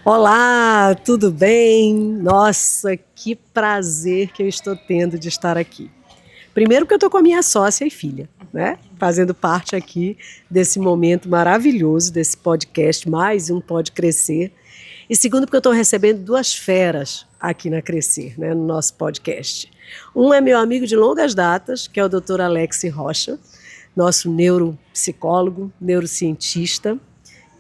Olá, tudo bem? Nossa, que prazer que eu estou tendo de estar aqui. Primeiro porque eu estou com a minha sócia e filha, né? Fazendo parte aqui desse momento maravilhoso, desse podcast, mais um Pode Crescer. E segundo porque eu estou recebendo duas feras aqui na Crescer, né? No nosso podcast. Um é meu amigo de longas datas, que é o Dr. Alex Rocha, nosso neuropsicólogo, neurocientista,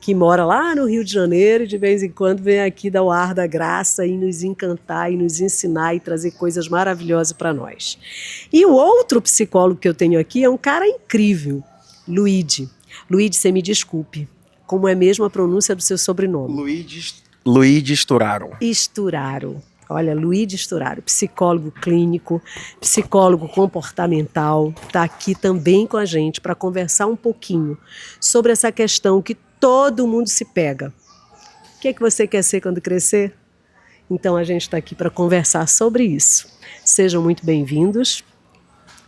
que mora lá no Rio de Janeiro e de vez em quando vem aqui dar o ar da graça e nos encantar e nos ensinar e trazer coisas maravilhosas para nós. E o outro psicólogo que eu tenho aqui é um cara incrível, Luigi. Luigi, você me desculpe, como é mesmo a pronúncia do seu sobrenome? Luigi Sturaro. Sturaro. Olha, Luigi Sturaro, psicólogo clínico, psicólogo comportamental, está aqui também com a gente para conversar um pouquinho sobre essa questão que todo mundo se pega. O que é que você quer ser quando crescer? Então a gente está aqui para conversar sobre isso. Sejam muito bem-vindos.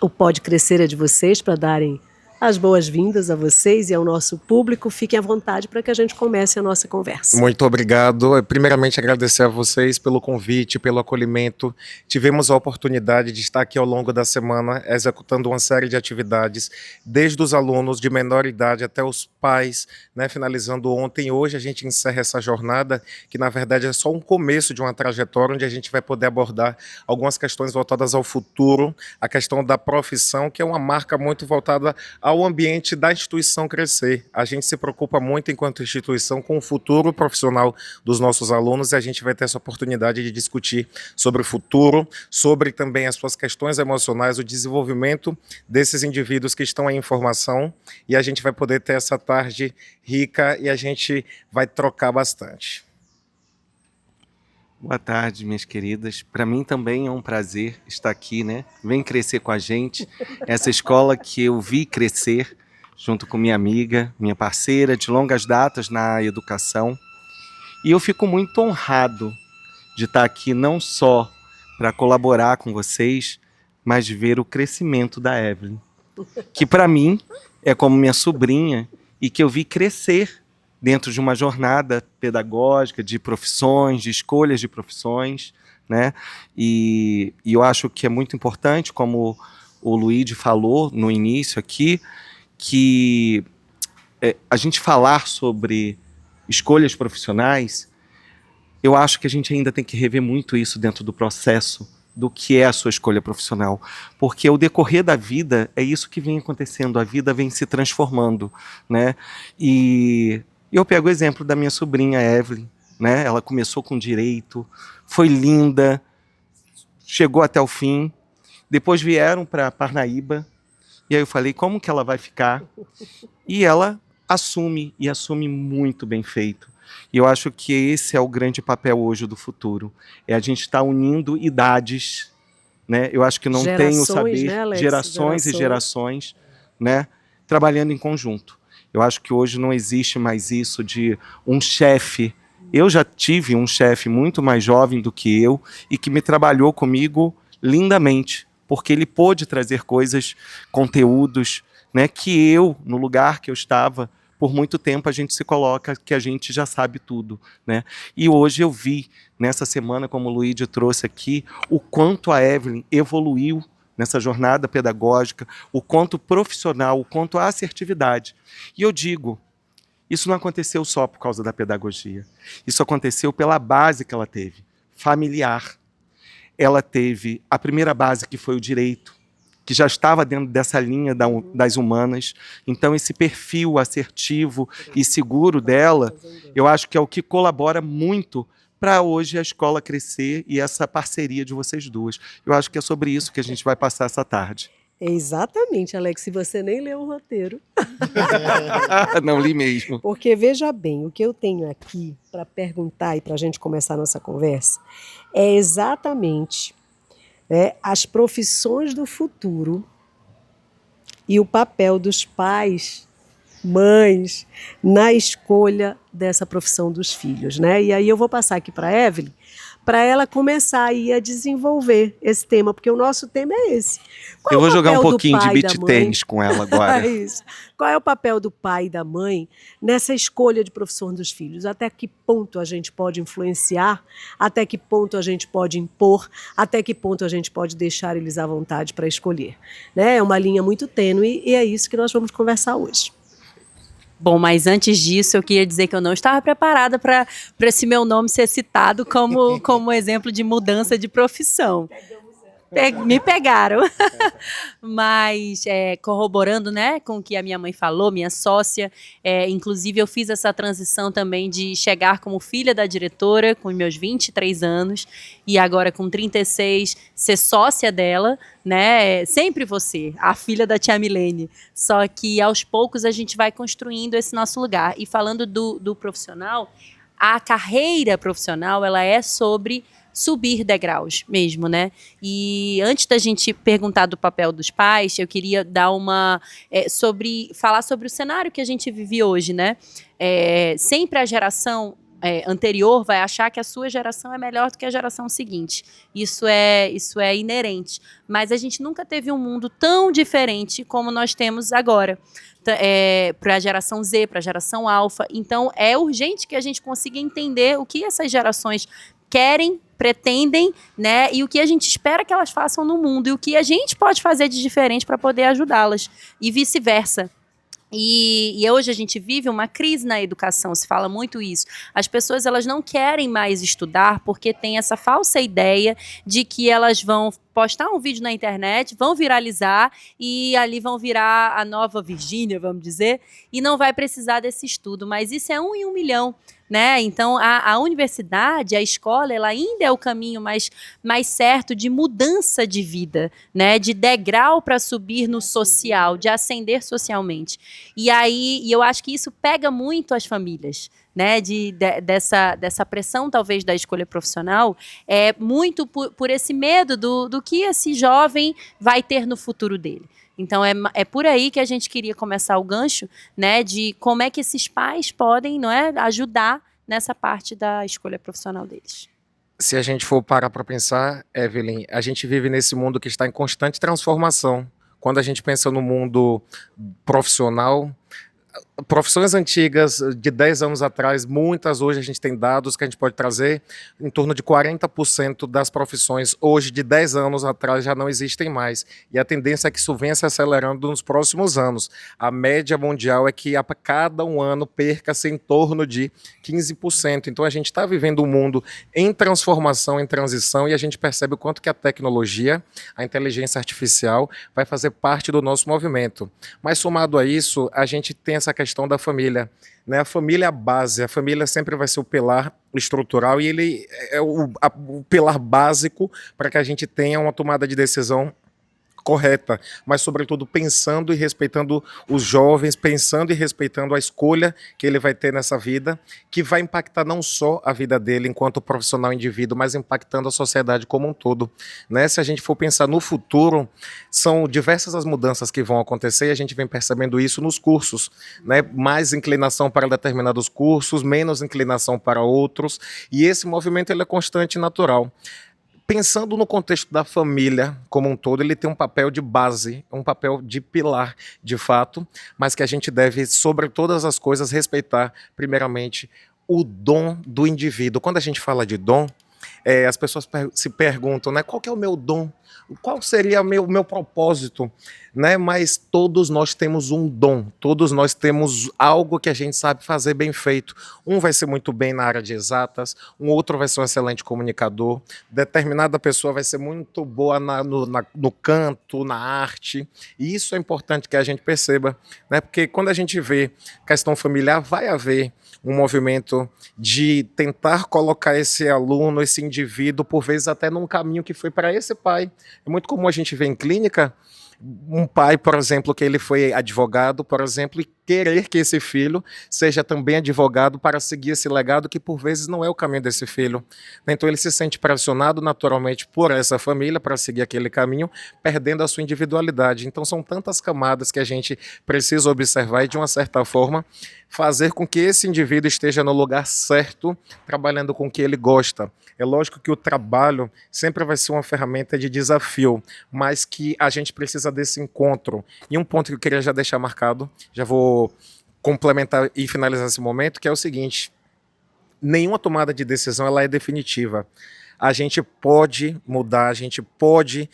O Pode Crescer é de vocês para darem as boas-vindas a vocês e ao nosso público. Fiquem à vontade para que a gente comece a nossa conversa. Muito obrigado. Primeiramente, agradecer a vocês pelo convite, pelo acolhimento. Tivemos a oportunidade de estar aqui ao longo da semana executando uma série de atividades, desde os alunos de menor idade até os pais, né, finalizando ontem. Hoje a gente encerra essa jornada, que na verdade é só um começo de uma trajetória onde a gente vai poder abordar algumas questões voltadas ao futuro, a questão da profissão, que é uma marca muito voltada ao ambiente da instituição Crescer. A gente se preocupa muito, enquanto instituição, com o futuro profissional dos nossos alunos e a gente vai ter essa oportunidade de discutir sobre o futuro, sobre também as suas questões emocionais, o desenvolvimento desses indivíduos que estão em formação, e a gente vai poder ter essa tarde rica e a gente vai trocar bastante. Boa tarde, minhas queridas. Para mim também é um prazer estar aqui, né? Vem crescer com a gente. Essa escola que eu vi crescer junto com minha amiga, minha parceira de longas datas na educação. E eu fico muito honrado de estar aqui não só para colaborar com vocês, mas de ver o crescimento da Evelyn, que para mim é como minha sobrinha e que eu vi crescer dentro de uma jornada pedagógica de profissões, de escolhas de profissões, né? E eu acho que é muito importante, como o Luigi falou no início aqui, que a gente falar sobre escolhas profissionais, eu acho que a gente ainda tem que rever muito isso dentro do processo do que é a sua escolha profissional, porque o decorrer da vida é isso que vem acontecendo, a vida vem se transformando, né? E eu pego o exemplo da minha sobrinha Evelyn, né? Ela começou com direito, foi linda, chegou até o fim, depois vieram para Parnaíba, e aí eu falei, como que ela vai ficar? E ela assume, e assume muito bem feito. E eu acho que esse é o grande papel hoje do futuro, é a gente estar unindo idades, né? Eu acho que não tem o saber, né, Alex? gerações e gerações, né? Trabalhando em conjunto. Eu acho que hoje não existe mais isso de um chefe. Eu já tive um chefe muito mais jovem do que eu e que me trabalhou comigo lindamente, porque ele pôde trazer coisas, conteúdos, né, que eu, no lugar que eu estava, por muito tempo a gente se coloca que a gente já sabe tudo, né? E hoje eu vi, nessa semana, como o Luigi trouxe aqui, o quanto a Evelyn evoluiu nessa jornada pedagógica, o quanto profissional, o quanto a assertividade. E eu digo, isso não aconteceu só por causa da pedagogia. Isso aconteceu pela base que ela teve, familiar. Ela teve a primeira base, que foi o direito, que já estava dentro dessa linha das humanas. Então, esse perfil assertivo e seguro dela, eu acho que é o que colabora muito para hoje a escola crescer e essa parceria de vocês duas. Eu acho que é sobre isso que a gente vai passar essa tarde. Exatamente, Alex, se você nem leu o roteiro. Não li mesmo. Porque veja bem, o que eu tenho aqui para perguntar e para a gente começar a nossa conversa é exatamente, né, as profissões do futuro e o papel dos pais, mães, na escolha dessa profissão dos filhos, né? E aí eu vou passar aqui para a Evelyn para ela começar aí a desenvolver esse tema, porque o nosso tema é esse. Qual Eu é o vou jogar um papel do pouquinho de pai e da beach mãe? tênis com ela agora. Isso. Qual é o papel do pai e da mãe nessa escolha de profissão dos filhos? Até que ponto a gente pode influenciar? Até que ponto a gente pode impor? Até que ponto a gente pode deixar eles à vontade para escolher? Né? É uma linha muito tênue e é isso que nós vamos conversar hoje. Bom, mas antes disso, eu queria dizer que eu não estava preparada para esse meu nome ser citado como exemplo de mudança de profissão. Me pegaram. Mas corroborando, né, com o que a minha mãe falou, minha sócia, inclusive eu fiz essa transição também de chegar como filha da diretora com meus 23 anos e agora com 36 ser sócia dela, né, sempre você, a filha da tia Milene. Só que aos poucos a gente vai construindo esse nosso lugar. E falando do profissional, a carreira profissional, ela é sobre subir degraus mesmo, né? E antes da gente perguntar do papel dos pais, eu queria dar falar sobre o cenário que a gente vive hoje, né? Sempre a geração anterior vai achar que a sua geração é melhor do que a geração seguinte. Isso é inerente. Mas a gente nunca teve um mundo tão diferente como nós temos agora. Para a geração Z, para a geração alfa. Então, é urgente que a gente consiga entender o que essas gerações querem, pretendem, né? E o que a gente espera que elas façam no mundo e o que a gente pode fazer de diferente para poder ajudá-las e vice-versa. E hoje a gente vive uma crise na educação, se fala muito isso. As pessoas elas não querem mais estudar porque tem essa falsa ideia de que elas vão postar um vídeo na internet, vão viralizar e ali vão virar a nova Virgínia, vamos dizer, e não vai precisar desse estudo. Mas isso é 1 em 1 milhão. Né? Então, a universidade, a escola, ela ainda é o caminho mais certo de mudança de vida, né? De degrau para subir no social, de ascender socialmente. E eu acho que isso pega muito as famílias, né? Dessa pressão, talvez, da escolha profissional, muito por esse medo do que esse jovem vai ter no futuro dele. Então, é por aí que a gente queria começar o gancho, né, de como é que esses pais podem, não é, ajudar nessa parte da escolha profissional deles. Se a gente for parar para pensar, Evelyn, a gente vive nesse mundo que está em constante transformação. Quando a gente pensa no mundo profissional, profissões antigas de 10 anos atrás, muitas hoje a gente tem dados que a gente pode trazer, em torno de 40% das profissões hoje de 10 anos atrás já não existem mais. E a tendência é que isso venha se acelerando nos próximos anos. A média mundial é que a cada um ano perca-se em torno de 15%. Então a gente está vivendo um mundo em transformação, em transição, e a gente percebe o quanto que a tecnologia, a inteligência artificial, vai fazer parte do nosso movimento. Mas somado a isso, a gente tem essa questão da família, né? A família é a base, a família sempre vai ser o pilar estrutural e ele é o pilar básico para que a gente tenha uma tomada de decisão correta, mas sobretudo pensando e respeitando os jovens, pensando e respeitando a escolha que ele vai ter nessa vida, que vai impactar não só a vida dele enquanto profissional indivíduo, mas impactando a sociedade como um todo, né? Se a gente for pensar no futuro, são diversas as mudanças que vão acontecer e a gente vem percebendo isso nos cursos, né? Mais inclinação para determinados cursos, menos inclinação para outros, e esse movimento ele é constante e natural. Pensando no contexto da família como um todo, ele tem um papel de base, um papel de pilar, de fato, mas que a gente deve, sobre todas as coisas, respeitar, primeiramente, o dom do indivíduo. Quando a gente fala de dom, as pessoas se perguntam, né, qual que é o meu dom? Qual seria o meu propósito? Né? Mas todos nós temos um dom, todos nós temos algo que a gente sabe fazer bem feito. Um vai ser muito bem na área de exatas, um outro vai ser um excelente comunicador, determinada pessoa vai ser muito boa no canto, na arte, e isso é importante que a gente perceba, né? Porque quando a gente vê questão familiar, vai haver um movimento de tentar colocar esse aluno, esse indivíduo, por vezes até num caminho que foi para esse pai. É muito comum a gente ver em clínica um pai, por exemplo, que ele foi advogado, por exemplo, e querer que esse filho seja também advogado para seguir esse legado que por vezes não é o caminho desse filho. Então ele se sente pressionado naturalmente por essa família para seguir aquele caminho, perdendo a sua individualidade. Então são tantas camadas que a gente precisa observar e de uma certa forma fazer com que esse indivíduo esteja no lugar certo, trabalhando com o que ele gosta. É lógico que o trabalho sempre vai ser uma ferramenta de desafio, mas que a gente precisa desse encontro. E um ponto que eu queria já deixar marcado, já vou complementar e finalizar esse momento, que é o seguinte: nenhuma tomada de decisão ela é definitiva. A gente pode mudar, a gente pode,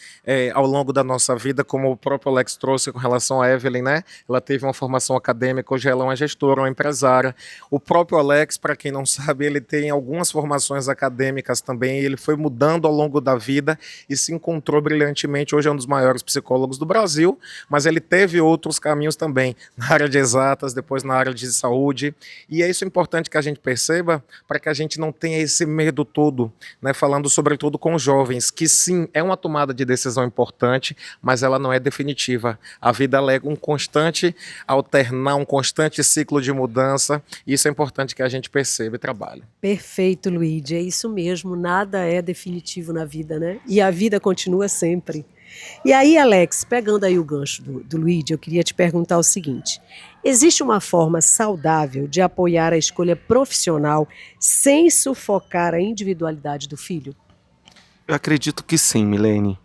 ao longo da nossa vida, como o próprio Alex trouxe com relação a Evelyn, né? Ela teve uma formação acadêmica, hoje ela é uma gestora, uma empresária. O próprio Alex, para quem não sabe, ele tem algumas formações acadêmicas também, ele foi mudando ao longo da vida e se encontrou brilhantemente. Hoje é um dos maiores psicólogos do Brasil, mas ele teve outros caminhos também, na área de exatas, depois na área de saúde. E é isso importante que a gente perceba, para que a gente não tenha esse medo todo, né? Falando sobretudo com jovens, que sim, é uma tomada de decisão importante, mas ela não é definitiva. A vida é um constante alternar, um constante ciclo de mudança, e isso é importante que a gente perceba e trabalhe. Perfeito, Luigi, é isso mesmo, nada é definitivo na vida, né? E a vida continua sempre. E aí, Alex, pegando aí o gancho do Luigi, eu queria te perguntar o seguinte: existe uma forma saudável de apoiar a escolha profissional sem sufocar a individualidade do filho? Eu acredito que sim, Milene,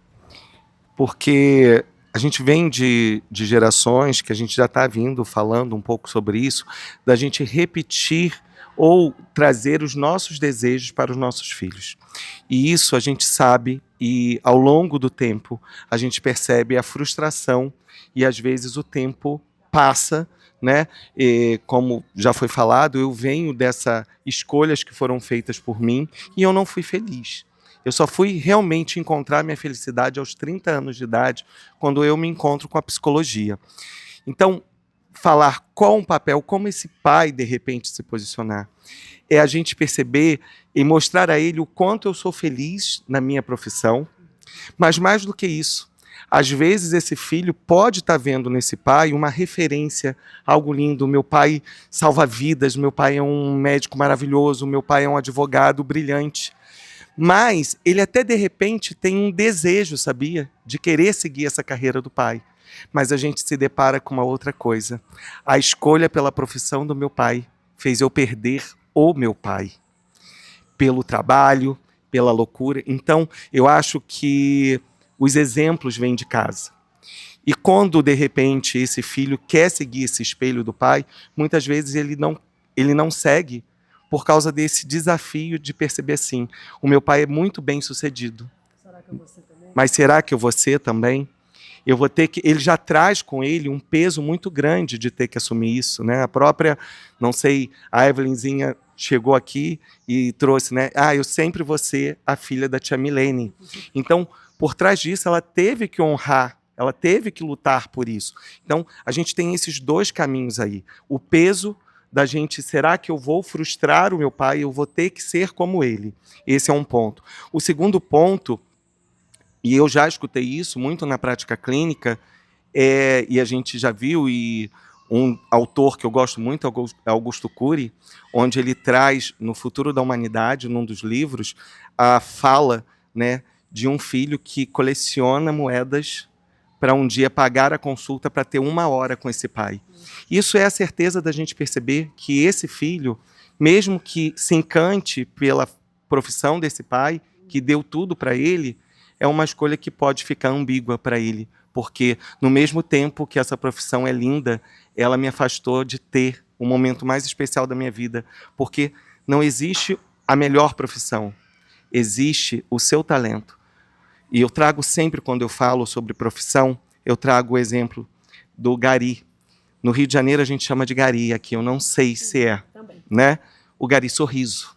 porque a gente vem de gerações que a gente já está vindo falando um pouco sobre isso, da gente repetir ou trazer os nossos desejos para os nossos filhos. E isso a gente sabe, e ao longo do tempo a gente percebe a frustração e às vezes o tempo passa, né? E, como já foi falado, eu venho dessas escolhas que foram feitas por mim e eu não fui feliz. Eu só fui realmente encontrar minha felicidade aos 30 anos de idade, quando eu me encontro com a psicologia. Então, falar qual um papel, como esse pai, de repente, se posicionar, é a gente perceber e mostrar a ele o quanto eu sou feliz na minha profissão, mas mais do que isso, às vezes esse filho pode estar vendo nesse pai uma referência, algo lindo. Meu pai salva vidas, meu pai é um médico maravilhoso, meu pai é um advogado brilhante. Mas ele até de repente tem um desejo, sabia? De querer seguir essa carreira do pai. Mas a gente se depara com uma outra coisa. A escolha pela profissão do meu pai fez eu perder o meu pai. Pelo trabalho, pela loucura. Então, eu acho que os exemplos vêm de casa. E quando, de repente, esse filho quer seguir esse espelho do pai, muitas vezes ele não segue por causa desse desafio de perceber assim: o meu pai é muito bem sucedido. Será que eu vou ser também? Mas será que eu vou ser também? Eu vou ter que. Ele já traz com ele um peso muito grande de ter que assumir isso, né? A própria, não sei, a Evelynzinha chegou aqui e trouxe, né? Eu sempre vou ser a filha da tia Milene. Então, por trás disso, ela teve que honrar, ela teve que lutar por isso. Então, a gente tem esses dois caminhos aí. O peso da gente, será que eu vou frustrar o meu pai? Eu vou ter que ser como ele. Esse é um ponto. O segundo ponto, e eu já escutei isso muito na prática clínica, e a gente já viu, e um autor que eu gosto muito é Augusto Cury, onde ele traz, no Futuro da Humanidade, num dos livros, a fala, né, de um filho que coleciona moedas para um dia pagar a consulta para ter 1 hora com esse pai. Isso é a certeza da gente perceber que esse filho, mesmo que se encante pela profissão desse pai, que deu tudo para ele, é uma escolha que pode ficar ambígua para ele, porque no mesmo tempo que essa profissão é linda, ela me afastou de ter o momento mais especial da minha vida, porque não existe a melhor profissão, existe o seu talento. E eu trago sempre, quando eu falo sobre profissão, eu trago o exemplo do gari. No Rio de Janeiro a gente chama de gari, aqui eu não sei se é, né? O gari sorriso.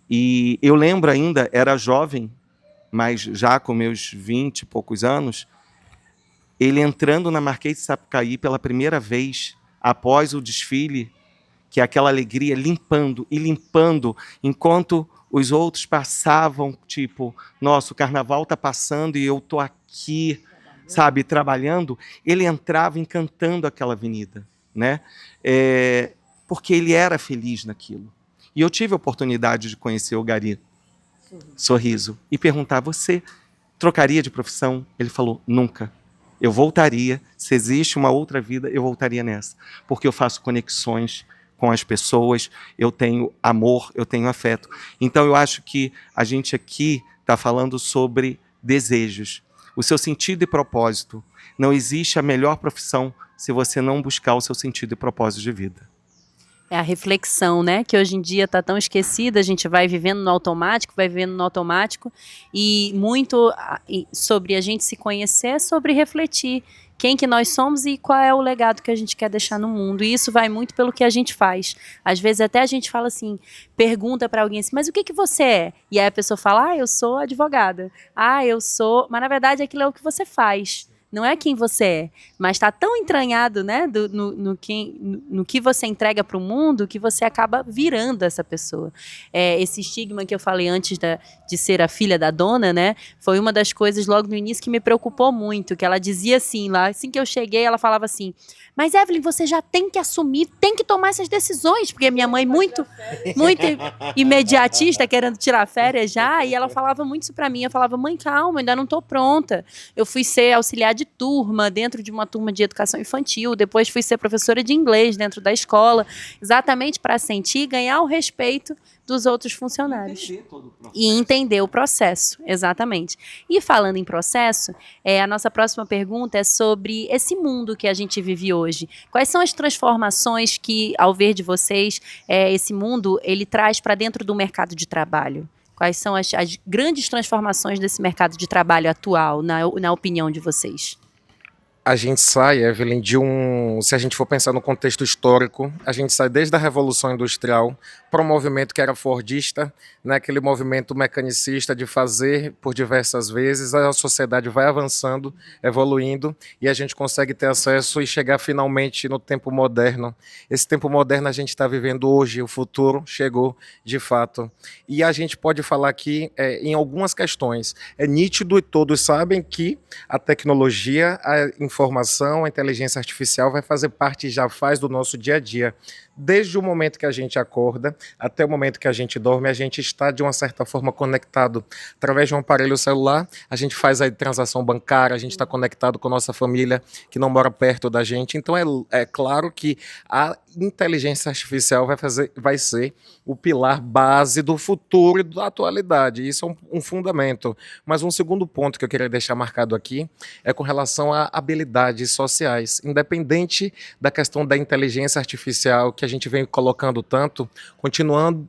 E eu lembro ainda, era jovem, mas já com meus 20 e poucos anos, ele entrando na Marquês de Sapucaí pela primeira vez, após o desfile, que é aquela alegria, limpando e limpando, enquanto os outros passavam, tipo, nossa, o carnaval tá passando e eu tô aqui, sabe, trabalhando. Ele entrava encantando aquela avenida. né? Porque ele era feliz naquilo. E eu tive a oportunidade de conhecer o Gari Sorriso e perguntar: você trocaria de profissão? Ele falou: nunca. Eu voltaria. Se existe uma outra vida, eu voltaria nessa. Porque eu faço conexões com as pessoas, eu tenho amor, eu tenho afeto. Então eu acho que a gente aqui está falando sobre desejos, o seu sentido e propósito. Não existe a melhor profissão se você não buscar o seu sentido e propósito de vida. É a reflexão, né? Que hoje em dia está tão esquecida, a gente vai vivendo no automático, e muito sobre a gente se conhecer é sobre refletir quem que nós somos e qual é o legado que a gente quer deixar no mundo. E isso vai muito pelo que a gente faz. Às vezes até a gente fala assim, pergunta para alguém assim, mas o que você é? E aí a pessoa fala, eu sou advogada. Eu sou... Mas na verdade aquilo é o que você faz. Não é quem você é, mas está tão entranhado, né, no que você entrega para o mundo que você acaba virando essa pessoa. Esse estigma que eu falei antes de ser a filha da dona, né, foi uma das coisas logo no início que me preocupou muito, que ela dizia assim, lá assim que eu cheguei, ela falava assim, mas Evelyn, você já tem que assumir, tem que tomar essas decisões, porque minha mãe muito imediatista, querendo tirar férias já, e ela falava muito isso para mim, eu falava, mãe, calma, ainda não estou pronta. Eu fui ser auxiliar de turma, dentro de uma turma de educação infantil, depois fui ser professora de inglês dentro da escola, exatamente para sentir e ganhar o respeito dos outros funcionários. E entender o processo, exatamente. E falando em processo, a nossa próxima pergunta é sobre esse mundo que a gente vive hoje. Quais são as transformações que, ao ver de vocês, esse mundo ele traz para dentro do mercado de trabalho? Quais são as grandes transformações desse mercado de trabalho atual, na opinião de vocês? A gente sai, Evelyn, se a gente for pensar no contexto histórico, a gente sai desde a Revolução Industrial para um movimento que era fordista, né, aquele movimento mecanicista de fazer por diversas vezes, a sociedade vai avançando, evoluindo, e a gente consegue ter acesso e chegar finalmente no tempo moderno. Esse tempo moderno a gente está vivendo hoje, o futuro chegou de fato. E a gente pode falar aqui em algumas questões. É nítido e todos sabem que a tecnologia, a informação, a inteligência artificial vai fazer parte, já faz do nosso dia a dia. Desde o momento que a gente acorda até o momento que a gente dorme, a gente está de uma certa forma conectado. Através de um aparelho celular, a gente faz a transação bancária, a gente está conectado com a nossa família que não mora perto da gente. Então é claro que a inteligência artificial vai ser o pilar base do futuro e da atualidade. Isso é um fundamento. Mas um segundo ponto que eu queria deixar marcado aqui é com relação a habilidades sociais. Independente da questão da inteligência artificial que a gente vem colocando tanto,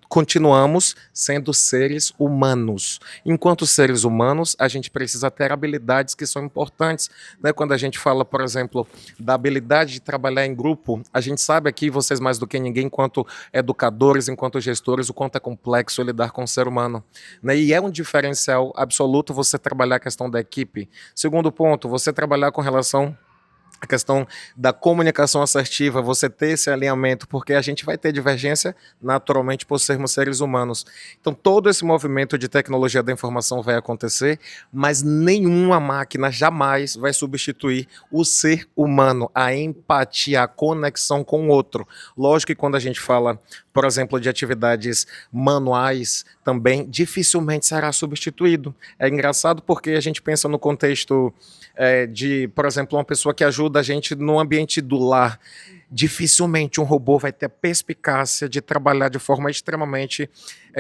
continuamos sendo seres humanos. Enquanto seres humanos, a gente precisa ter habilidades que são importantes, né? Quando a gente fala, por exemplo, da habilidade de trabalhar em grupo, a gente sabe aqui, vocês mais do que ninguém, enquanto educadores, enquanto gestores, o quanto é complexo lidar com o ser humano, né? E é um diferencial absoluto você trabalhar a questão da equipe. Segundo ponto, você trabalhar com relação a questão da comunicação assertiva, você ter esse alinhamento, porque a gente vai ter divergência naturalmente por sermos seres humanos. Então todo esse movimento de tecnologia da informação vai acontecer, mas nenhuma máquina jamais vai substituir o ser humano, a empatia, a conexão com o outro. Lógico que quando a gente fala, por exemplo, de atividades manuais, também dificilmente será substituído. É engraçado porque a gente pensa no contexto de, por exemplo, uma pessoa que ajuda a gente no ambiente do lar. Dificilmente um robô vai ter a perspicácia de trabalhar de forma extremamente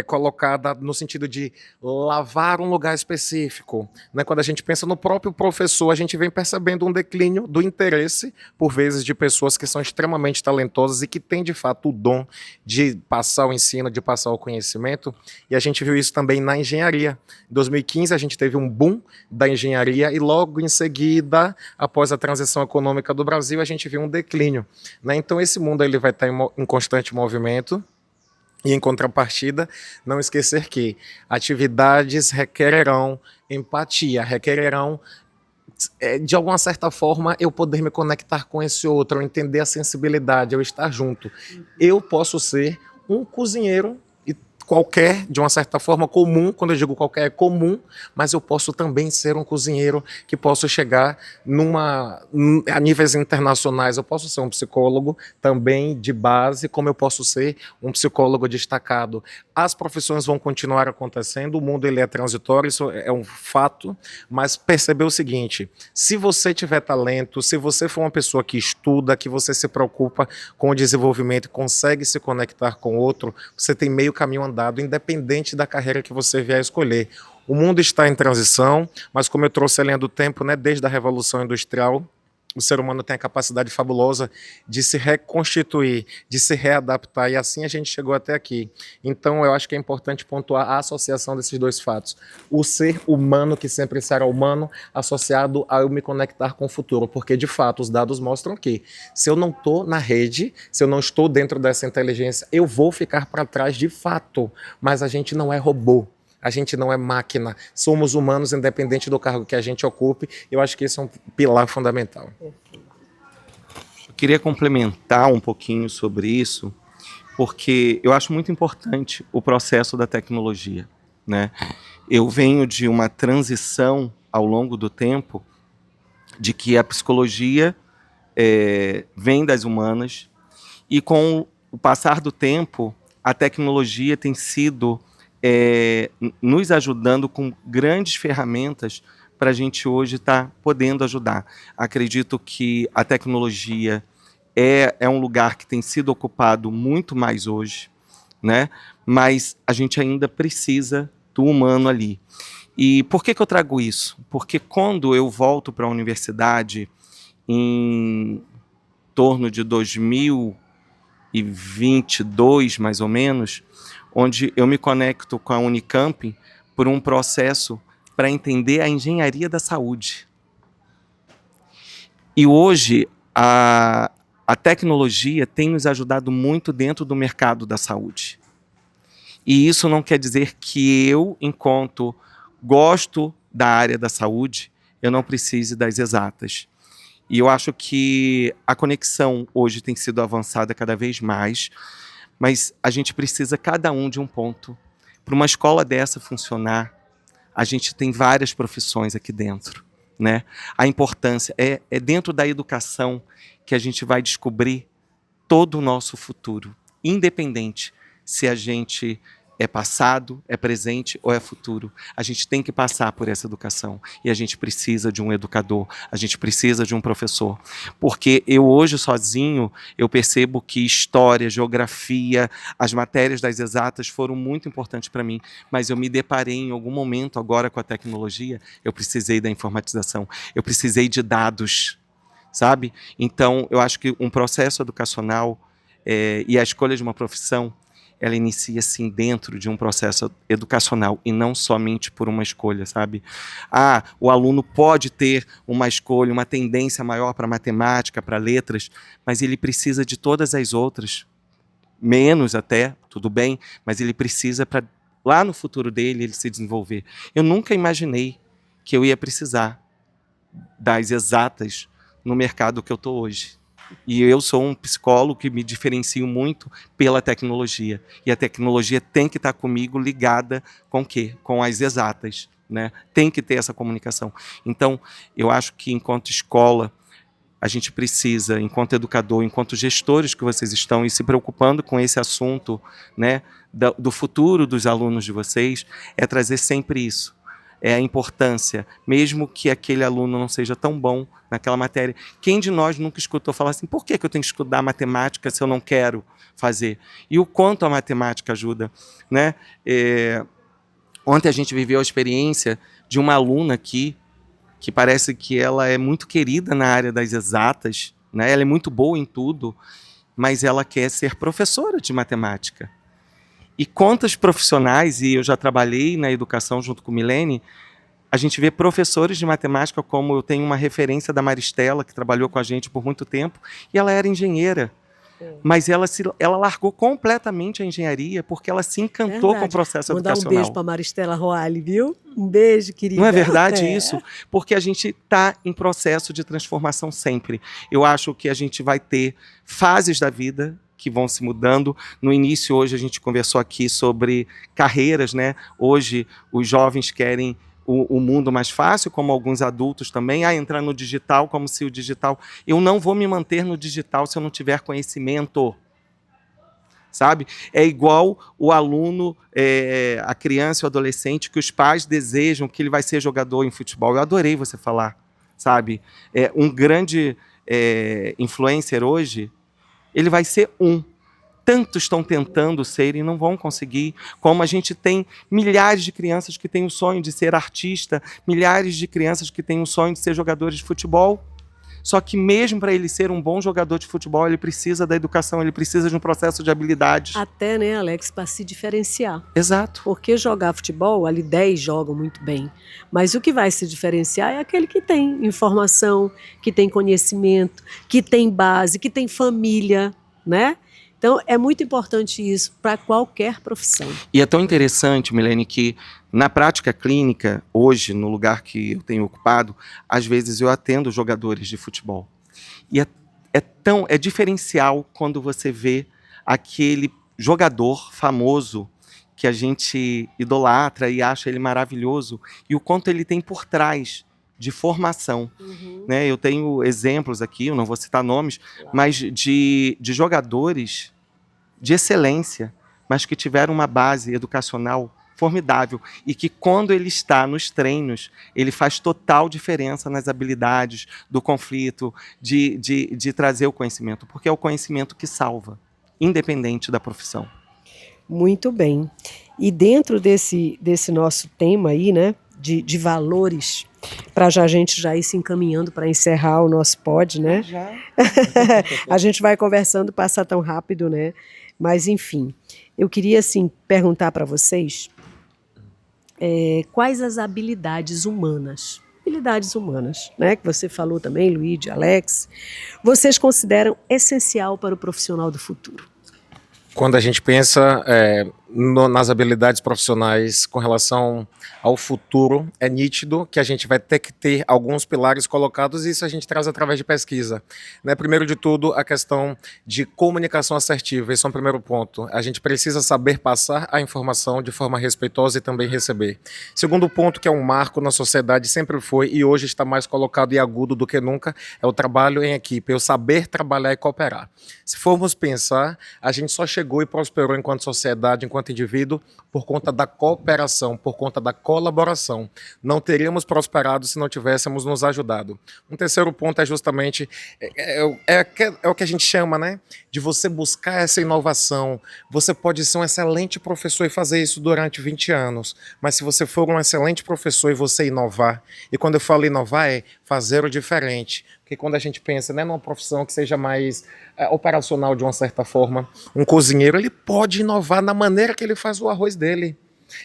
colocada no sentido de lavar um lugar específico, né? Quando a gente pensa no próprio professor, a gente vem percebendo um declínio do interesse, por vezes, de pessoas que são extremamente talentosas e que têm, de fato, o dom de passar o ensino, de passar o conhecimento, e a gente viu isso também na engenharia. Em 2015, a gente teve um boom da engenharia e logo em seguida, após a transição econômica do Brasil, a gente viu um declínio, né? Então esse mundo ele vai estar em constante movimento e, em contrapartida, não esquecer que atividades requererão empatia, requererão de alguma certa forma eu poder me conectar com esse outro, eu entender a sensibilidade, eu estar junto. Eu posso ser um cozinheiro qualquer, de uma certa forma comum, quando eu digo qualquer é comum, mas eu posso também ser um cozinheiro que posso chegar a níveis internacionais. Eu posso ser um psicólogo também de base, como eu posso ser um psicólogo destacado. As profissões vão continuar acontecendo, o mundo ele é transitório, isso é um fato, mas percebeu o seguinte, se você tiver talento, se você for uma pessoa que estuda, que você se preocupa com o desenvolvimento e consegue se conectar com o outro, você tem meio caminho andado, independente da carreira que você vier a escolher. O mundo está em transição, mas como eu trouxe a linha do tempo, né, desde a Revolução Industrial, o ser humano tem a capacidade fabulosa de se reconstituir, de se readaptar, e assim a gente chegou até aqui. Então eu acho que é importante pontuar a associação desses dois fatos. O ser humano, que sempre será humano, associado a eu me conectar com o futuro, porque de fato os dados mostram que se eu não estou na rede, se eu não estou dentro dessa inteligência, eu vou ficar para trás de fato, mas a gente não é robô. A gente não é máquina, somos humanos independente do cargo que a gente ocupe. Eu acho que esse é um pilar fundamental. Eu queria complementar um pouquinho sobre isso, porque eu acho muito importante o processo da tecnologia, né? Eu venho de uma transição ao longo do tempo de que a psicologia vem das humanas e com o passar do tempo a tecnologia tem sido nos ajudando com grandes ferramentas para a gente hoje estar podendo ajudar. Acredito que a tecnologia é um lugar que tem sido ocupado muito mais hoje, né? Mas a gente ainda precisa do humano ali. E por que eu trago isso? Porque quando eu volto para a universidade, em torno de 2022, mais ou menos, onde eu me conecto com a Unicamp por um processo para entender a engenharia da saúde. E hoje a tecnologia tem nos ajudado muito dentro do mercado da saúde. E isso não quer dizer que eu, enquanto gosto da área da saúde, eu não precise das exatas. E eu acho que a conexão hoje tem sido avançada cada vez mais, mas a gente precisa cada um de um ponto. Para uma escola dessa funcionar, a gente tem várias profissões aqui dentro, né? A importância é dentro da educação que a gente vai descobrir todo o nosso futuro, independente se a gente é passado, é presente ou é futuro. A gente tem que passar por essa educação e a gente precisa de um educador, a gente precisa de um professor. Porque eu hoje sozinho, eu percebo que história, geografia, as matérias das exatas foram muito importantes para mim, mas eu me deparei em algum momento agora com a tecnologia, eu precisei da informatização, eu precisei de dados, sabe? Então, eu acho que um processo educacional e a escolha de uma profissão, ela inicia assim dentro de um processo educacional e não somente por uma escolha, sabe? O aluno pode ter uma escolha, uma tendência maior para matemática, para letras, mas ele precisa de todas as outras, menos até, tudo bem, mas ele precisa para lá no futuro dele ele se desenvolver. Eu nunca imaginei que eu ia precisar das exatas no mercado que eu estou hoje. E eu sou um psicólogo que me diferencio muito pela tecnologia. E a tecnologia tem que estar comigo ligada com o quê? Com as exatas, né? Tem que ter essa comunicação. Então, eu acho que enquanto escola, a gente precisa, enquanto educador, enquanto gestores que vocês estão e se preocupando com esse assunto, né, do futuro dos alunos de vocês, é trazer sempre isso. É a importância, mesmo que aquele aluno não seja tão bom naquela matéria. Quem de nós nunca escutou falar assim, por que eu tenho que estudar matemática se eu não quero fazer? E o quanto a matemática ajuda, né? Ontem a gente viveu a experiência de uma aluna aqui, que parece que ela é muito querida na área das exatas, né? Ela é muito boa em tudo, mas ela quer ser professora de matemática. E quantos profissionais, e eu já trabalhei na educação junto com o Milene, a gente vê professores de matemática, como eu tenho uma referência da Maristela, que trabalhou com a gente por muito tempo, e ela era engenheira. Mas ela largou completamente a engenharia porque ela se encantou com o processo educacional. Mandar um beijo para Maristela Roale, viu? Um beijo, querida. Não é verdade isso? Porque a gente está em processo de transformação sempre. Eu acho que a gente vai ter fases da vida que vão se mudando. No início, hoje, a gente conversou aqui sobre carreiras, né? Hoje, os jovens querem o mundo mais fácil, como alguns adultos também, entrar no digital, como se o digital... Eu não vou me manter no digital se eu não tiver conhecimento, sabe? É igual o aluno, a criança e o adolescente, que os pais desejam que ele vai ser jogador em futebol. Eu adorei você falar, sabe? Um grande influencer hoje, ele vai ser um. Tantos estão tentando ser e não vão conseguir, como a gente tem milhares de crianças que têm o sonho de ser artista, milhares de crianças que têm o sonho de ser jogadores de futebol. Só que mesmo para ele ser um bom jogador de futebol, ele precisa da educação, ele precisa de um processo de habilidades. Até, né, Alex, para se diferenciar. Exato. Porque jogar futebol, ali 10 jogam muito bem. Mas o que vai se diferenciar é aquele que tem informação, que tem conhecimento, que tem base, que tem família, né? Então, é muito importante isso para qualquer profissão. E é tão interessante, Milene, que na prática clínica, hoje, no lugar que eu tenho ocupado, às vezes eu atendo jogadores de futebol. E é diferencial quando você vê aquele jogador famoso que a gente idolatra e acha ele maravilhoso, e o quanto ele tem por trás de formação. Né? Eu tenho exemplos aqui, eu não vou citar nomes, mas de jogadores de excelência, mas que tiveram uma base educacional formidável e que, quando ele está nos treinos, ele faz total diferença nas habilidades do conflito, de trazer o conhecimento, porque é o conhecimento que salva, independente da profissão. Muito bem. E dentro desse nosso tema aí, né, de valores, para a gente já ir se encaminhando para encerrar o nosso pod, né? Já. A gente vai conversando, passa tão rápido, né? Mas, enfim, eu queria, assim, perguntar para vocês quais as habilidades humanas, né, que você falou também, Luíde, Alex, vocês consideram essencial para o profissional do futuro? Quando a gente pensa nas habilidades profissionais com relação ao futuro, é nítido que a gente vai ter que ter alguns pilares colocados, e isso a gente traz através de pesquisa. Né? Primeiro de tudo, a questão de comunicação assertiva, esse é um primeiro ponto. A gente precisa saber passar a informação de forma respeitosa e também receber. Segundo ponto, que é um marco na sociedade, sempre foi e hoje está mais colocado e agudo do que nunca, é o trabalho em equipe, é o saber trabalhar e cooperar. Se formos pensar, a gente só chegou e prosperou enquanto sociedade, enquanto indivíduo, por conta da cooperação, por conta da colaboração. Não teríamos prosperado se não tivéssemos nos ajudado. Um terceiro ponto é justamente o que a gente chama, né, de você buscar essa inovação. Você pode ser um excelente professor e fazer isso durante 20 anos, mas se você for um excelente professor e você inovar, e quando eu falo inovar é fazer o diferente, porque quando a gente pensa, né, numa profissão que seja mais operacional de uma certa forma, um cozinheiro, ele pode inovar na maneira que ele faz o arroz dele.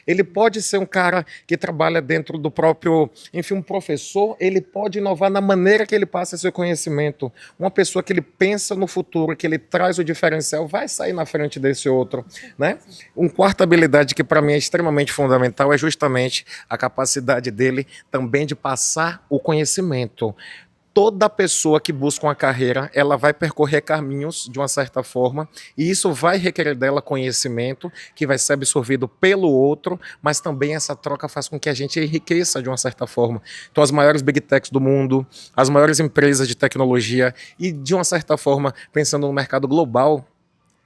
Ele pode ser um cara que trabalha dentro do próprio, enfim, um professor, ele pode inovar na maneira que ele passa seu conhecimento. Uma pessoa que ele pensa no futuro, que ele traz o diferencial, vai sair na frente desse outro, né? Uma quarta habilidade que para mim é extremamente fundamental é justamente a capacidade dele também de passar o conhecimento. Toda pessoa que busca uma carreira, ela vai percorrer caminhos de uma certa forma, e isso vai requerer dela conhecimento, que vai ser absorvido pelo outro, mas também essa troca faz com que a gente enriqueça de uma certa forma. Então, as maiores big techs do mundo, as maiores empresas de tecnologia, e de uma certa forma, pensando no mercado global,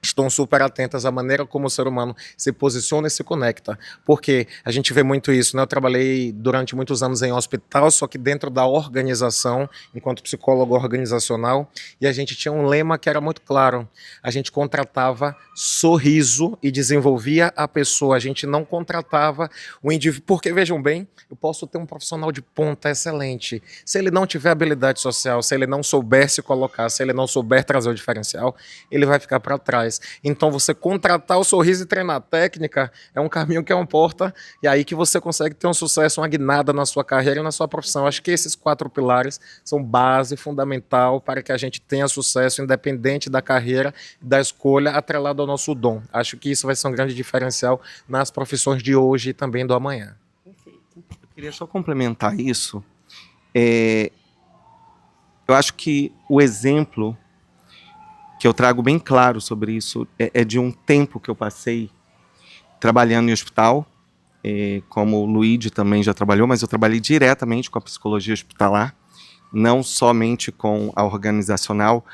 estão super atentas à maneira como o ser humano se posiciona e se conecta, porque a gente vê muito isso, né? Eu trabalhei durante muitos anos em hospital, só que dentro da organização, enquanto psicólogo organizacional, e a gente tinha um lema que era muito claro, a gente contratava sorriso e desenvolvia a pessoa, a gente não contratava o indivíduo, porque vejam bem, eu posso ter um profissional de ponta excelente, se ele não tiver habilidade social, se ele não souber se colocar, se ele não souber trazer o diferencial, ele vai ficar para trás. Então, você contratar o sorriso e treinar a técnica é um caminho que é uma porta, e aí que você consegue ter um sucesso, uma guinada na sua carreira e na sua profissão. Acho que esses 4 pilares são base fundamental para que a gente tenha sucesso, independente da carreira, da escolha, atrelado ao nosso dom. Acho que isso vai ser um grande diferencial nas profissões de hoje e também do amanhã. Perfeito. Eu queria só complementar isso. Eu acho que o exemplo que eu trago bem claro sobre isso é de um tempo que eu passei trabalhando em hospital, como o Luigi também já trabalhou, mas eu trabalhei diretamente com a psicologia hospitalar, não somente com a organizacional.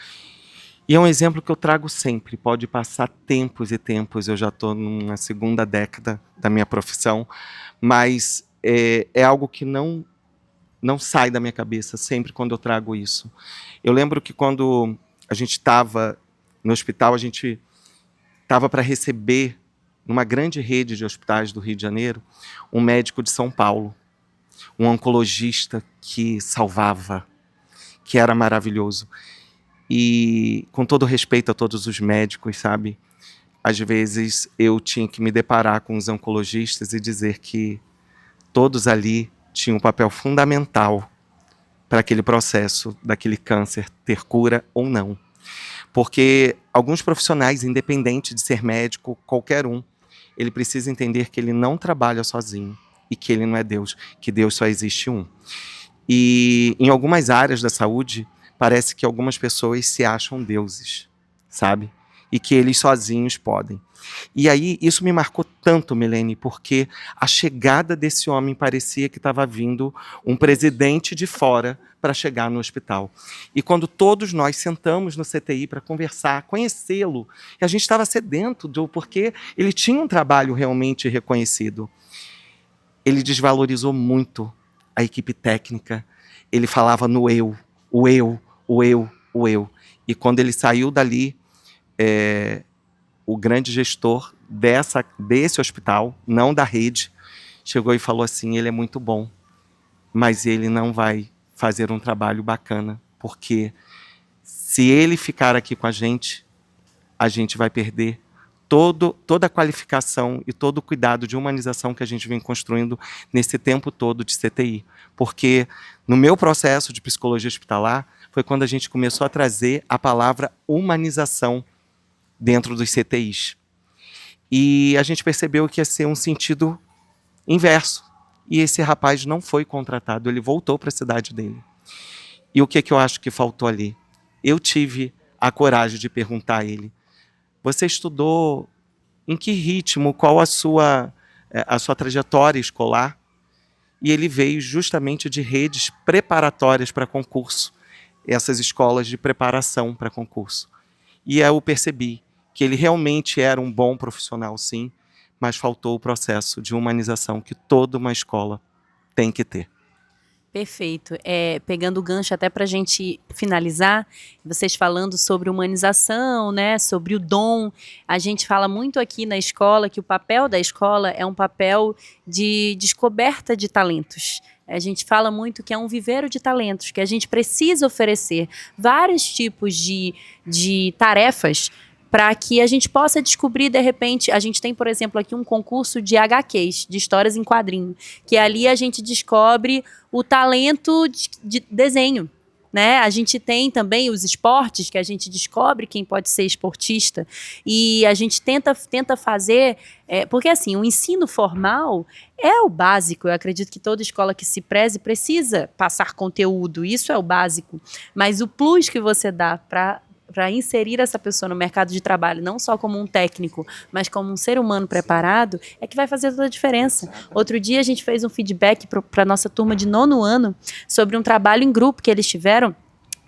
E é um exemplo que eu trago sempre. Pode passar tempos e tempos, eu já estou na segunda década da minha profissão, mas é algo que não sai da minha cabeça sempre quando eu trago isso. Eu lembro que quando a gente estava no hospital, a gente estava para receber, numa grande rede de hospitais do Rio de Janeiro, um médico de São Paulo, um oncologista que salvava, que era maravilhoso. E com todo respeito a todos os médicos, sabe? Às vezes eu tinha que me deparar com os oncologistas e dizer que todos ali tinham um papel fundamental para aquele processo daquele câncer ter cura ou não. Porque alguns profissionais, independente de ser médico, qualquer um, ele precisa entender que ele não trabalha sozinho e que ele não é Deus, que Deus só existe um. E em algumas áreas da saúde, parece que algumas pessoas se acham deuses, sabe? E que eles sozinhos podem. E aí, isso me marcou tanto, Milene, porque a chegada desse homem parecia que estava vindo um presidente de fora para chegar no hospital. E quando todos nós sentamos no CTI para conversar, conhecê-lo, a gente estava sedento, porque ele tinha um trabalho realmente reconhecido. Ele desvalorizou muito a equipe técnica, ele falava no eu, o eu, o eu, o eu. E quando ele saiu dali, o grande gestor desse hospital, não da rede, chegou e falou assim, ele é muito bom, mas ele não vai fazer um trabalho bacana, porque se ele ficar aqui com a gente vai perder toda a qualificação e todo o cuidado de humanização que a gente vem construindo nesse tempo todo de CTI. Porque no meu processo de psicologia hospitalar, foi quando a gente começou a trazer a palavra humanização dentro dos CTIs. E a gente percebeu que ia ser um sentido inverso. E esse rapaz não foi contratado, ele voltou para a cidade dele. E o que eu acho que faltou ali? Eu tive a coragem de perguntar a ele, você estudou em que ritmo, qual a sua trajetória escolar? E ele veio justamente de redes preparatórias para concurso, essas escolas de preparação para concurso. E eu percebi que ele realmente era um bom profissional, sim, mas faltou o processo de humanização que toda uma escola tem que ter. Perfeito. Pegando o gancho até para a gente finalizar, vocês falando sobre humanização, né, sobre o dom, a gente fala muito aqui na escola que o papel da escola é um papel de descoberta de talentos. A gente fala muito que é um viveiro de talentos, que a gente precisa oferecer vários tipos de tarefas para que a gente possa descobrir, de repente, a gente tem, por exemplo, aqui um concurso de HQs, de histórias em quadrinho, que ali a gente descobre o talento de desenho, né? A gente tem também os esportes, que a gente descobre quem pode ser esportista, e a gente tenta fazer, porque assim, o ensino formal é o básico, eu acredito que toda escola que se preze precisa passar conteúdo, isso é o básico, mas o plus que você dá para inserir essa pessoa no mercado de trabalho, não só como um técnico, mas como um ser humano preparado, é que vai fazer toda a diferença. Outro dia a gente fez um feedback para a nossa turma de 9º ano sobre um trabalho em grupo que eles tiveram,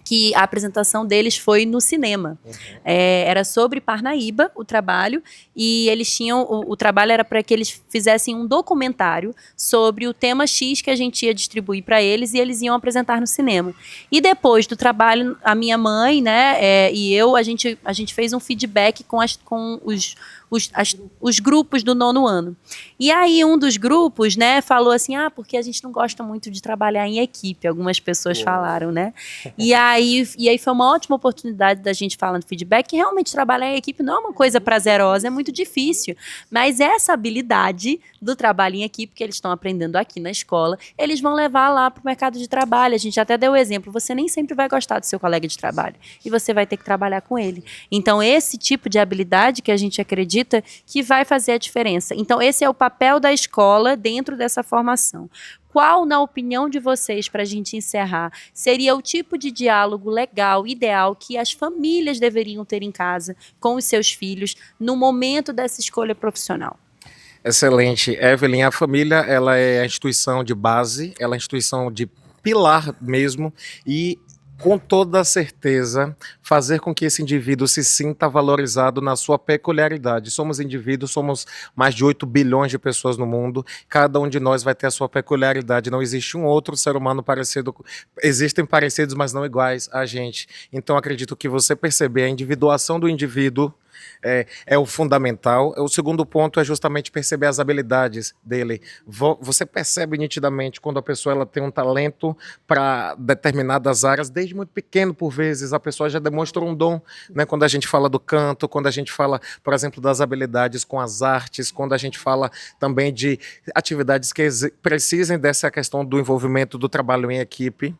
que a apresentação deles foi no cinema. Era sobre Parnaíba, o trabalho, e eles tinham, o trabalho era para que eles fizessem um documentário sobre o tema X que a gente ia distribuir para eles e eles iam apresentar no cinema. E depois do trabalho, a minha mãe, né, e eu, a gente fez um feedback com os grupos do 9º ano. E aí um dos grupos, né, falou assim, porque a gente não gosta muito de trabalhar em equipe, algumas pessoas falaram, né? E aí foi uma ótima oportunidade da gente falar no feedback que realmente trabalhar em equipe não é uma coisa prazerosa, é muito difícil, mas essa habilidade do trabalho em equipe que eles estão aprendendo aqui na escola, eles vão levar lá para o mercado de trabalho. A gente até deu o exemplo, você nem sempre vai gostar do seu colega de trabalho e você vai ter que trabalhar com ele. Então esse tipo de habilidade que a gente acredita acredita que vai fazer a diferença. Então, esse é o papel da escola dentro dessa formação. Qual, na opinião de vocês, para a gente encerrar, seria o tipo de diálogo legal, ideal, que as famílias deveriam ter em casa com os seus filhos no momento dessa escolha profissional? Excelente. Evelyn, a família, ela é a instituição de base, ela é a instituição de pilar mesmo, e com toda certeza fazer com que esse indivíduo se sinta valorizado na sua peculiaridade. Somos indivíduos, somos mais de 8 bilhões de pessoas no mundo, cada um de nós vai ter a sua peculiaridade, não existe um outro ser humano parecido, existem parecidos, mas não iguais a gente. Então acredito que você perceber a individuação do indivíduo é o fundamental. O segundo ponto é justamente perceber as habilidades dele. Você percebe nitidamente quando a pessoa ela tem um talento para determinadas áreas, desde muito pequeno, por vezes, a pessoa já demonstra um dom, né? Quando a gente fala do canto, quando a gente fala, por exemplo, das habilidades com as artes, quando a gente fala também de atividades que precisem dessa questão do envolvimento do trabalho em equipe.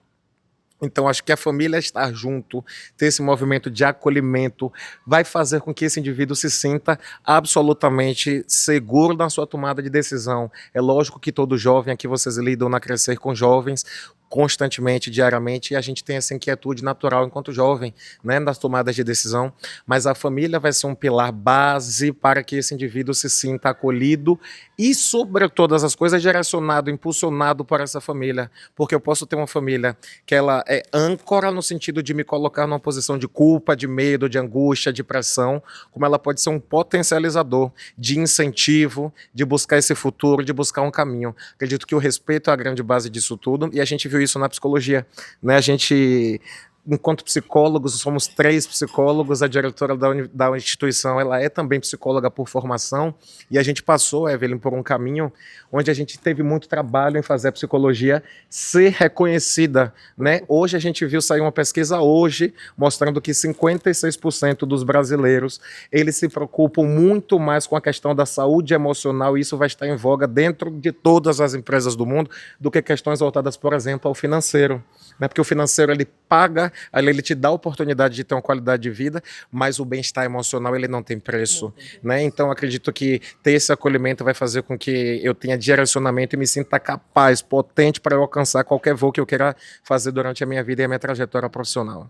Então, acho que a família estar junto, ter esse movimento de acolhimento, vai fazer com que esse indivíduo se sinta absolutamente seguro na sua tomada de decisão. É lógico que todo jovem, aqui vocês lidam na Crescer com jovens, constantemente, diariamente, e a gente tem essa inquietude natural enquanto jovem, né, nas tomadas de decisão, mas a família vai ser um pilar base para que esse indivíduo se sinta acolhido e, sobre todas as coisas, direcionado, impulsionado para essa família, porque eu posso ter uma família que ela é âncora no sentido de me colocar numa posição de culpa, de medo, de angústia, de pressão, como ela pode ser um potencializador de incentivo, de buscar esse futuro, de buscar um caminho. Acredito que o respeito é a grande base disso tudo, e a gente viu isso na psicologia, né? A gente, enquanto psicólogos, somos 3 psicólogos, a diretora da instituição, ela é também psicóloga por formação, e a gente passou, Evelyn, por um caminho onde a gente teve muito trabalho em fazer a psicologia ser reconhecida, né? Hoje a gente viu sair uma pesquisa hoje, mostrando que 56% dos brasileiros, eles se preocupam muito mais com a questão da saúde emocional, e isso vai estar em voga dentro de todas as empresas do mundo, do que questões voltadas, por exemplo, ao financeiro, né? Porque o financeiro, ele paga, ele te dá a oportunidade de ter uma qualidade de vida, mas o bem-estar emocional, ele não tem preço, né? Então, acredito que ter esse acolhimento vai fazer com que eu tenha direcionamento e me sinta capaz, potente para eu alcançar qualquer voo que eu queira fazer durante a minha vida e a minha trajetória profissional.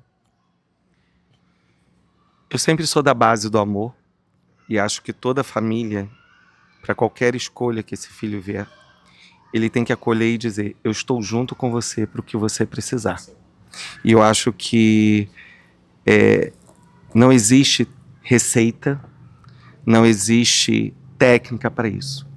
Eu sempre sou da base do amor e acho que toda família, para qualquer escolha que esse filho vier, ele tem que acolher e dizer: eu estou junto com você para o que você precisar. E eu acho que não existe receita, não existe técnica para isso.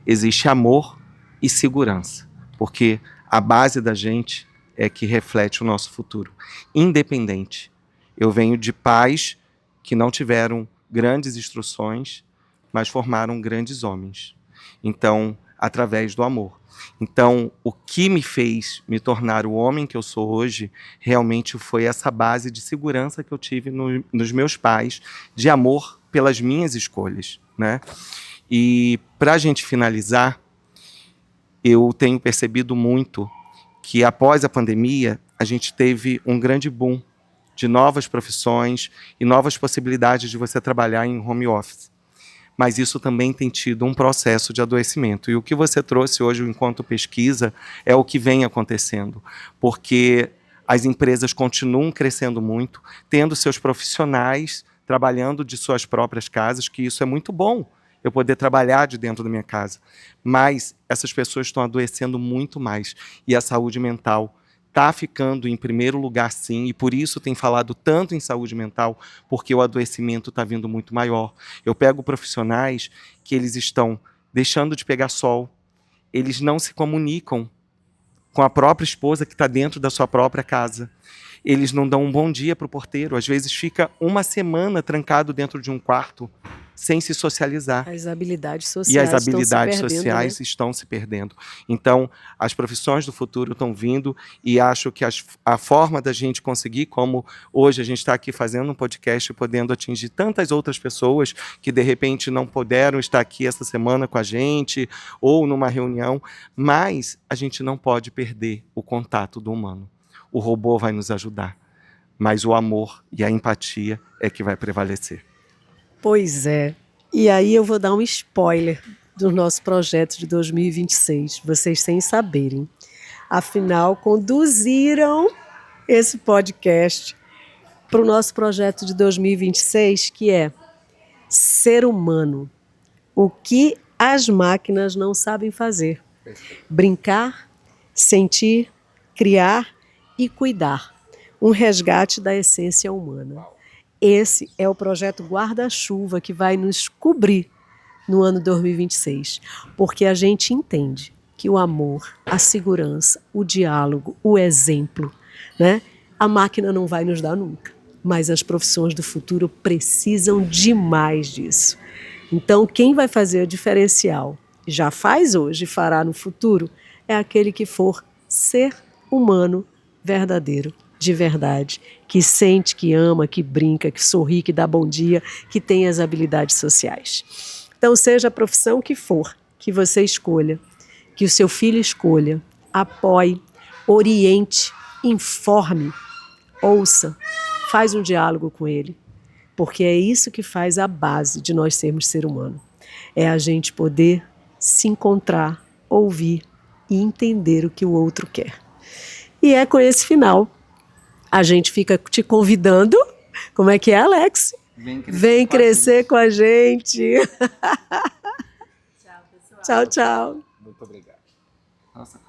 Existe amor e segurança, porque a base da gente é que reflete o nosso futuro. Independente. Eu venho de pais que não tiveram grandes instruções, mas formaram grandes homens. Então, através do amor. Então, o que me fez me tornar o homem que eu sou hoje, realmente foi essa base de segurança que eu tive nos meus pais, de amor pelas minhas escolhas, né? E, para a gente finalizar, eu tenho percebido muito que, após a pandemia, a gente teve um grande boom de novas profissões e novas possibilidades de você trabalhar em home office. Mas isso também tem tido um processo de adoecimento. E o que você trouxe hoje, enquanto pesquisa, é o que vem acontecendo. Porque as empresas continuam crescendo muito, tendo seus profissionais trabalhando de suas próprias casas, que isso é muito bom, eu poder trabalhar de dentro da minha casa. Mas essas pessoas estão adoecendo muito mais. E a saúde mental está ficando em primeiro lugar, sim, e por isso tem falado tanto em saúde mental, porque o adoecimento está vindo muito maior. Eu pego profissionais que eles estão deixando de pegar sol, eles não se comunicam com a própria esposa que está dentro da sua própria casa. Eles não dão um bom dia para o porteiro, às vezes fica uma semana trancado dentro de um quarto, sem se socializar. As habilidades sociais E as habilidades estão se sociais perdendo, né? estão se perdendo. Então, as profissões do futuro estão vindo e acho que a forma da gente conseguir, como hoje a gente está aqui fazendo um podcast, podendo atingir tantas outras pessoas que, de repente, não puderam estar aqui essa semana com a gente ou numa reunião, mas a gente não pode perder o contato do humano. O robô vai nos ajudar, mas o amor e a empatia é que vai prevalecer. Pois é. E aí eu vou dar um spoiler do nosso projeto de 2026, vocês sem saberem. Afinal, conduziram esse podcast para o nosso projeto de 2026, que é Ser Humano. O que as máquinas não sabem fazer. Brincar, sentir, criar e cuidar. Um resgate da essência humana. Esse é o projeto Guarda-Chuva que vai nos cobrir no ano 2026, porque a gente entende que o amor, a segurança, o diálogo, o exemplo, né? A máquina não vai nos dar nunca, mas as profissões do futuro precisam demais disso. Então, quem vai fazer o diferencial, já faz hoje e fará no futuro, é aquele que for ser humano verdadeiro, de verdade, que sente, que ama, que brinca, que sorri, que dá bom dia, que tem as habilidades sociais. Então, seja a profissão que for, que você escolha, que o seu filho escolha, apoie, oriente, informe, ouça, faz um diálogo com ele, porque é isso que faz a base de nós sermos ser humano. É a gente poder se encontrar, ouvir e entender o que o outro quer. E é com esse final. A gente fica te convidando. Como é que é, Alex? Vem crescer com a gente. Tchau, pessoal. Tchau, tchau. Muito obrigado. Nossa,